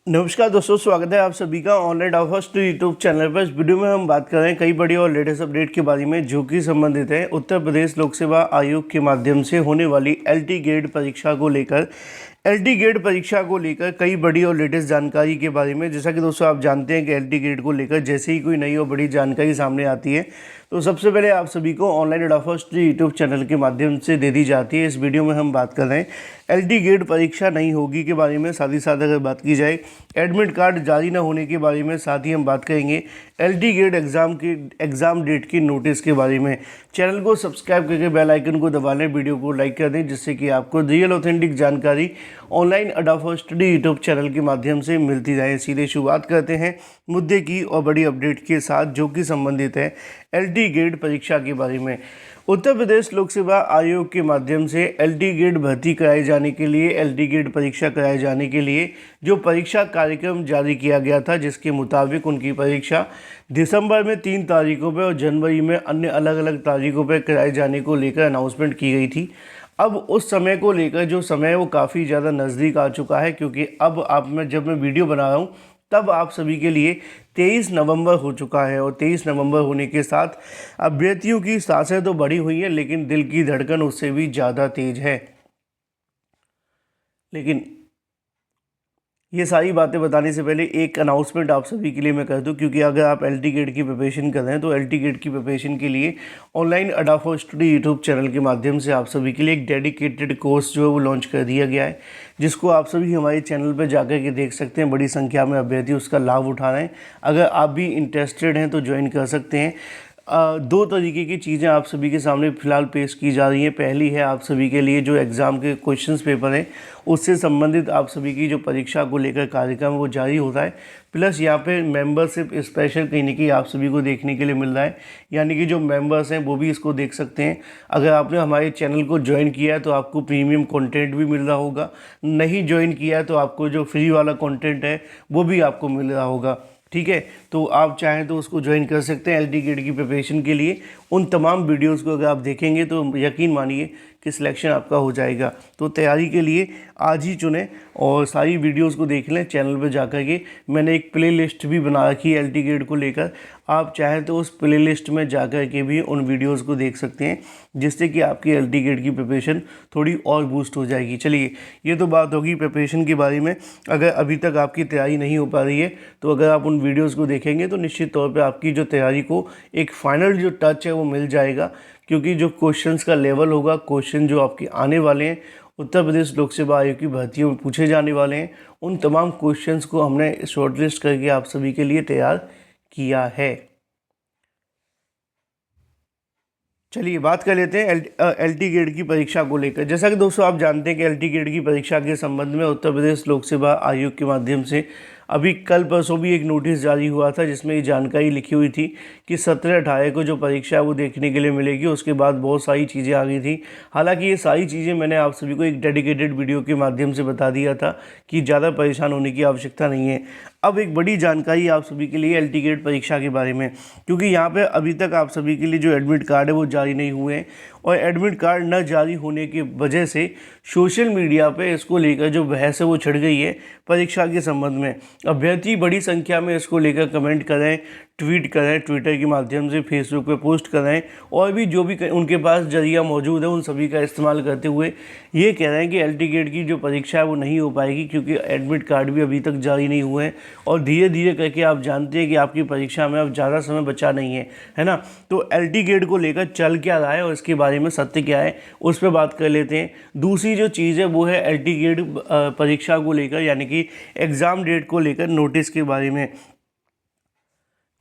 नमस्कार दोस्तों, स्वागत है आप सभी का ऑनलाइन फर्स्ट यूट्यूब चैनल पर। इस वीडियो में हम बात कर रहे हैं कई बड़ी और लेटेस्ट अपडेट के बारे में जो कि संबंधित है उत्तर प्रदेश लोक सेवा आयोग के माध्यम से होने वाली एलटी गेट परीक्षा को लेकर। एलटी गेट परीक्षा को लेकर कई बड़ी और लेटेस्ट जानकारी के बारे में। जैसा कि दोस्तों आप जानते हैं कि एलटी गेट को लेकर जैसे ही कोई नई और बड़ी जानकारी सामने आती है तो सबसे पहले आप सभी को ऑनलाइन फर्स्ट यूट्यूब चैनल के माध्यम से दे दी जाती है। इस वीडियो में हम बात कर रहे हैं एलटी गेट परीक्षा नहीं होगी के बारे में। साथ ही साथ अगर बात की जाए एडमिट कार्ड जारी न होने के बारे में, साथ ही हम बात करेंगे एलटी गेट एग्ज़ाम डेट की नोटिस के बारे में। चैनल को सब्सक्राइब करके बेल आइकन को दबा लें, वीडियो को लाइक कर दें जिससे कि आपको रियल ऑथेंटिक जानकारी ऑनलाइन अडाफा स्टडी यूट्यूब चैनल के माध्यम से मिलती रहे। सीधे शुरुआत करते हैं मुद्दे की और बड़ी अपडेट के साथ जो कि संबंधित है एलटी गेट परीक्षा के बारे में। उत्तर प्रदेश लोक सेवा आयोग के माध्यम से एलटी गेट भर्ती कराए जाने के लिए, एलटी गेट परीक्षा कराए जाने के लिए जो परीक्षा कार्यक्रम जारी किया गया था, जिसके मुताबिक उनकी परीक्षा दिसंबर में 3 तारीखों पर और जनवरी में अन्य अलग अलग तारीखों पर कराए जाने को लेकर अनाउंसमेंट की गई थी। अब उस समय को लेकर जो समय वो काफ़ी ज़्यादा नज़दीक आ चुका है, क्योंकि अब जब मैं वीडियो बना रहा हूँ तब आप सभी के लिए 23 नवंबर हो चुका है। और 23 नवंबर होने के साथ अभ्यर्थियों की सांसें तो बढ़ी हुई हैं, लेकिन दिल की धड़कन उससे भी ज़्यादा तेज है। लेकिन ये सारी बातें बताने से पहले एक अनाउंसमेंट आप सभी के लिए मैं कर दूं, क्योंकि अगर आप एलटी गेट की प्रिपरेशन कर रहे हैं तो एलटी गेट की प्रिपरेशन के लिए ऑनलाइन अडाफा स्टडी यूट्यूब चैनल के माध्यम से आप सभी के लिए एक डेडिकेटेड कोर्स जो है वो लॉन्च कर दिया गया है, जिसको आप सभी हमारे चैनल पर जाकर के देख सकते हैं। बड़ी संख्या में अभ्यर्थी उसका लाभ उठा रहे हैं। अगर आप भी इंटरेस्टेड हैं तो ज्वाइन कर सकते हैं। 2 तरीके की चीज़ें आप सभी के सामने फ़िलहाल पेश की जा रही हैं। पहली है आप सभी के लिए जो एग्ज़ाम के क्वेश्चंस पेपर हैं उससे संबंधित आप सभी की जो परीक्षा को लेकर कार्यक्रम वो जारी हो रहा है। प्लस यहाँ पे मेंबरशिप स्पेशल कहीं ना कहीं आप सभी को देखने के लिए मिल रहा है, यानी कि जो मेंबर्स हैं वो भी इसको देख सकते हैं। अगर आपने हमारे चैनल को ज्वाइन किया है तो आपको प्रीमियम कंटेंट भी मिल रहा होगा, नहीं ज्वाइन किया है तो आपको जो फ्री वाला कंटेंट है वो भी आपको मिल रहा होगा। ठीक है, तो आप चाहें तो उसको ज्वाइन कर सकते हैं। एलटी गेट की प्रिपरेशन के लिए उन तमाम वीडियोस को अगर आप देखेंगे तो यकीन मानिए कि सिलेक्शन आपका हो जाएगा। तो तैयारी के लिए आज ही चुनें और सारी वीडियोस को देख लें। चैनल पर जाकर के मैंने एक प्ले लिस्ट भी बना रखी है एलटी गेट को लेकर, आप चाहें तो उस प्ले लिस्ट में जाकर के भी उन वीडियोस को देख सकते हैं, जिससे कि आपकी एलटी गेट की प्रिपरेशन थोड़ी और बूस्ट हो जाएगी। चलिए, ये तो बात होगी प्रिपरेशन के बारे में। अगर अभी तक आपकी तैयारी नहीं हो पा रही है तो अगर आप उन वीडियोज़ को देखेंगे तो निश्चित तौर पर आपकी जो तैयारी को एक फाइनल जो टच है वो मिल जाएगा, क्योंकि जो क्वेश्चंस का लेवल होगा, क्वेश्चन जो आपके आने वाले हैं उत्तर प्रदेश लोक सेवा आयोग की भर्तियों में पूछे जाने वाले हैं, उन तमाम क्वेश्चंस को हमने शॉर्टलिस्ट करके आप सभी के लिए तैयार किया है। चलिए बात कर लेते हैं एलटी गेट की परीक्षा को लेकर। जैसा कि दोस्तों आप जानते हैं कि एलटी गेट की परीक्षा के संबंध में उत्तर प्रदेश लोक सेवा आयोग के माध्यम से अभी कल परसों भी एक नोटिस जारी हुआ था, जिसमें ये जानकारी लिखी हुई थी कि 17-18 को जो परीक्षा है वो देखने के लिए मिलेगी। उसके बाद बहुत सारी चीज़ें आ गई थी। हालांकि ये सारी चीज़ें मैंने आप सभी को एक डेडिकेटेड वीडियो के माध्यम से बता दिया था कि ज़्यादा परेशान होने की आवश्यकता नहीं है। अब एक बड़ी जानकारी आप सभी के लिए एलटी गेट परीक्षा के बारे में, क्योंकि यहाँ पे अभी तक आप सभी के लिए जो एडमिट कार्ड है वो जारी नहीं हुए हैं, और एडमिट कार्ड न जारी होने की वजह से सोशल मीडिया पे इसको लेकर जो बहस है वो छिड़ गई है परीक्षा के संबंध में। अभ्यर्थी बड़ी संख्या में इसको लेकर कमेंट करें, ट्वीट करें, ट्विटर के माध्यम से फेसबुक पे पोस्ट करें, और भी जो भी उनके पास जरिया मौजूद है उन सभी का इस्तेमाल करते हुए ये कह रहे हैं कि एलटी गेट की जो परीक्षा है वो नहीं हो पाएगी, क्योंकि एडमिट कार्ड भी अभी तक जारी नहीं हुए हैं। और धीरे धीरे करके आप जानते हैं कि आपकी परीक्षा में अब ज़्यादा समय बचा नहीं है ना। तो एलटी गेट को लेकर चल क्या रहा है और इसके बारे में सत्य क्या है उस पर बात कर लेते हैं। दूसरी जो चीज़ है वो है एलटी गेट परीक्षा को लेकर, यानी कि एग्ज़ाम डेट को लेकर नोटिस के बारे में,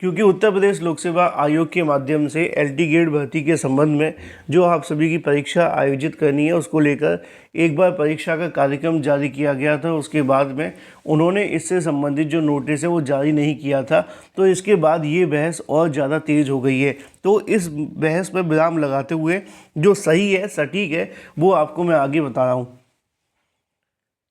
क्योंकि उत्तर प्रदेश लोक सेवा आयोग के माध्यम से एलटी गेट भर्ती के संबंध में जो आप सभी की परीक्षा आयोजित करनी है उसको लेकर एक बार परीक्षा का कार्यक्रम जारी किया गया था। उसके बाद में उन्होंने इससे संबंधित जो नोटिस है वो जारी नहीं किया था, तो इसके बाद ये बहस और ज़्यादा तेज़ हो गई है। तो इस बहस पर विराम लगाते हुए जो सही है, सटीक है, वो आपको मैं आगे बता रहा हूँ।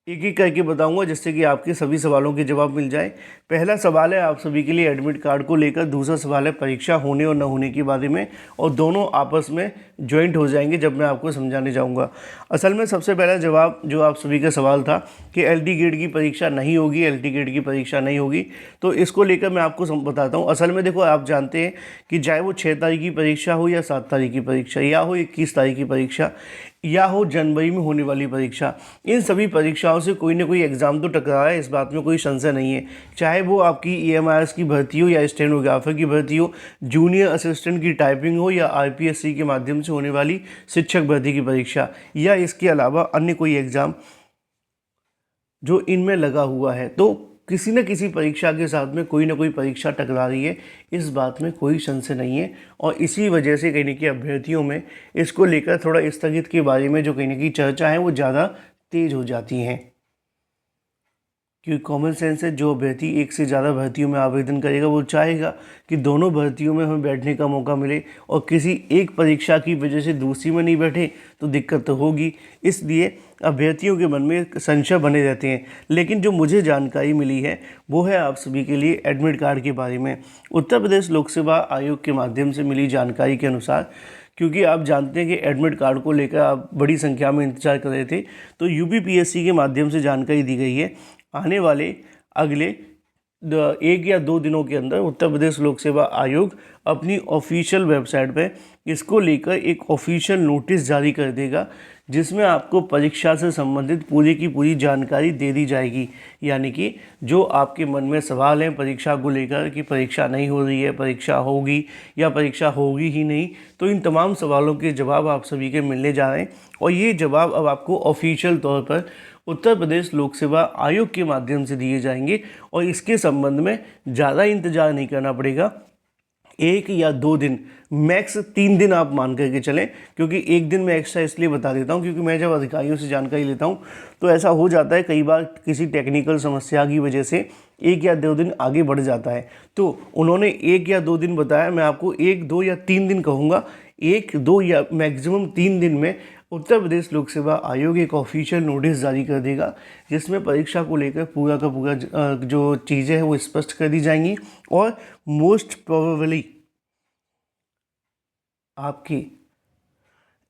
एक एक करके बताऊंगा जिससे कि आपके सभी सवालों के जवाब मिल जाए। पहला सवाल है आप सभी के लिए एडमिट कार्ड को लेकर, दूसरा सवाल है परीक्षा होने और न होने के बारे में, और दोनों आपस में ज्वाइंट हो जाएंगे जब मैं आपको समझाने जाऊंगा। असल में सबसे पहला जवाब जो आप सभी का सवाल था कि एलटी गेट की परीक्षा नहीं होगी, एलटी गेट की परीक्षा नहीं होगी, तो इसको लेकर मैं आपको बताता हूँ। असल में देखो, आप जानते हैं कि चाहे वो 6 तारीख की परीक्षा हो या 7 तारीख की परीक्षा, या हो 21 तारीख की परीक्षा, या हो जनवरी में होने वाली परीक्षा, इन सभी परीक्षाओं से कोई ना कोई एग्ज़ाम तो टकरा है, इस बात में कोई संशय नहीं है। चाहे वो आपकी EMIS की भर्ती हो या स्टेनोग्राफर की भर्ती हो, जूनियर असिस्टेंट की टाइपिंग हो, या RPSC के माध्यम से होने वाली शिक्षक भर्ती की परीक्षा, या इसके अलावा अन्य कोई एग्ज़ाम जो इनमें लगा हुआ है, तो किसी न किसी परीक्षा के साथ में कोई ना कोई परीक्षा टकरा रही है, इस बात में कोई संशय नहीं है। और इसी वजह से कहीं ना कहीं अभ्यर्थियों में इसको लेकर थोड़ा स्थगित के बारे में जो कहीं ना कहीं चर्चा है वो ज़्यादा तेज हो जाती हैं, क्योंकि कॉमन सेंस है, जो अभ्यर्थी एक से ज़्यादा भर्तियों में आवेदन करेगा वो चाहेगा कि दोनों भर्तियों में हमें बैठने का मौका मिले, और किसी एक परीक्षा की वजह से दूसरी में नहीं बैठे तो दिक्कत तो होगी। इसलिए अभ्यर्थियों के मन में संशय बने रहते हैं। लेकिन जो मुझे जानकारी मिली है वो है आप सभी के लिए एडमिट कार्ड के बारे में। उत्तर प्रदेश लोक सेवा आयोग के माध्यम से मिली जानकारी के अनुसार, क्योंकि आप जानते हैं कि एडमिट कार्ड को लेकर आप बड़ी संख्या में इंतजार कर रहे थे, तो UPPSC के माध्यम से जानकारी दी गई है आने वाले अगले 1 या 2 दिनों के अंदर उत्तर प्रदेश लोक सेवा आयोग अपनी ऑफिशियल वेबसाइट पे इसको लेकर एक ऑफिशियल नोटिस जारी कर देगा, जिसमें आपको परीक्षा से संबंधित पूरी की पूरी जानकारी दे दी जाएगी। यानी कि जो आपके मन में सवाल हैं परीक्षा को लेकर कि परीक्षा नहीं हो रही है, परीक्षा होगी या परीक्षा होगी ही नहीं, तो इन तमाम सवालों के जवाब आप सभी के मिलने जा रहे हैं। और ये जवाब अब आपको ऑफिशियल तौर पर उत्तर प्रदेश लोक सेवा आयोग के माध्यम से दिए जाएंगे, और इसके संबंध में ज़्यादा इंतज़ार नहीं करना पड़ेगा। 1 या 2 दिन, मैक्स 3 दिन आप मान करके चलें, क्योंकि 1 दिन मैं एक्स्ट्रा इसलिए बता देता हूं क्योंकि मैं जब अधिकारियों से जानकारी लेता हूं तो ऐसा हो जाता है कई बार किसी टेक्निकल समस्या की वजह से 1 या 2 दिन आगे बढ़ जाता है। तो उन्होंने 1 या 2 दिन बताया, मैं आपको 1, 2 या 3 दिन कहूँगा। 1, 2 या मैक्सिमम 3 दिन में उत्तर प्रदेश लोक सेवा आयोग एक ऑफिशियल नोटिस जारी कर देगा, जिसमें परीक्षा को लेकर पूरा का पूरा जो चीज़ें हैं वो स्पष्ट कर दी जाएंगी, और मोस्ट प्रोबेबली आपकी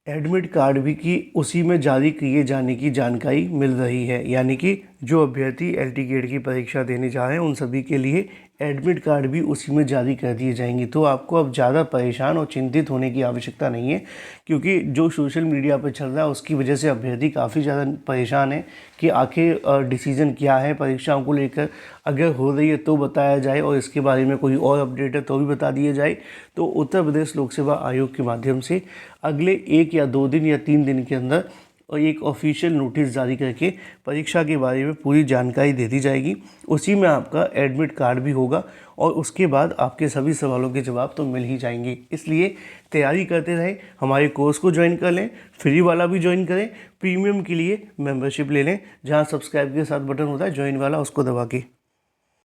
एडमिट कार्ड भी की उसी में जारी किए जाने की जानकारी मिल रही है। यानी कि जो अभ्यर्थी एलटी गेट की परीक्षा देने जा रहे हैं उन सभी के लिए एडमिट कार्ड भी उसी में जारी कर दिए जाएंगे। तो आपको अब ज़्यादा परेशान और चिंतित होने की आवश्यकता नहीं है, क्योंकि जो सोशल मीडिया पर चल रहा है उसकी वजह से अभ्यर्थी काफ़ी ज़्यादा परेशान है कि आखिर डिसीज़न क्या है परीक्षाओं को लेकर। अगर हो रही है तो बताया जाए, और इसके बारे में कोई और अपडेट है तो भी बता दिया जाए। तो उत्तर प्रदेश लोक सेवा आयोग के माध्यम से अगले 1 या 2 दिन या 3 दिन के अंदर और एक ऑफिशियल नोटिस जारी करके परीक्षा के बारे में पूरी जानकारी दे दी जाएगी। उसी में आपका एडमिट कार्ड भी होगा, और उसके बाद आपके सभी सवालों के जवाब तो मिल ही जाएंगे। इसलिए तैयारी करते रहें, हमारे कोर्स को ज्वाइन कर लें, फ्री वाला भी ज्वाइन करें, प्रीमियम के लिए मेंबरशिप ले लें, जहां सब्सक्राइब के साथ बटन होता है ज्वाइन वाला उसको दबा के।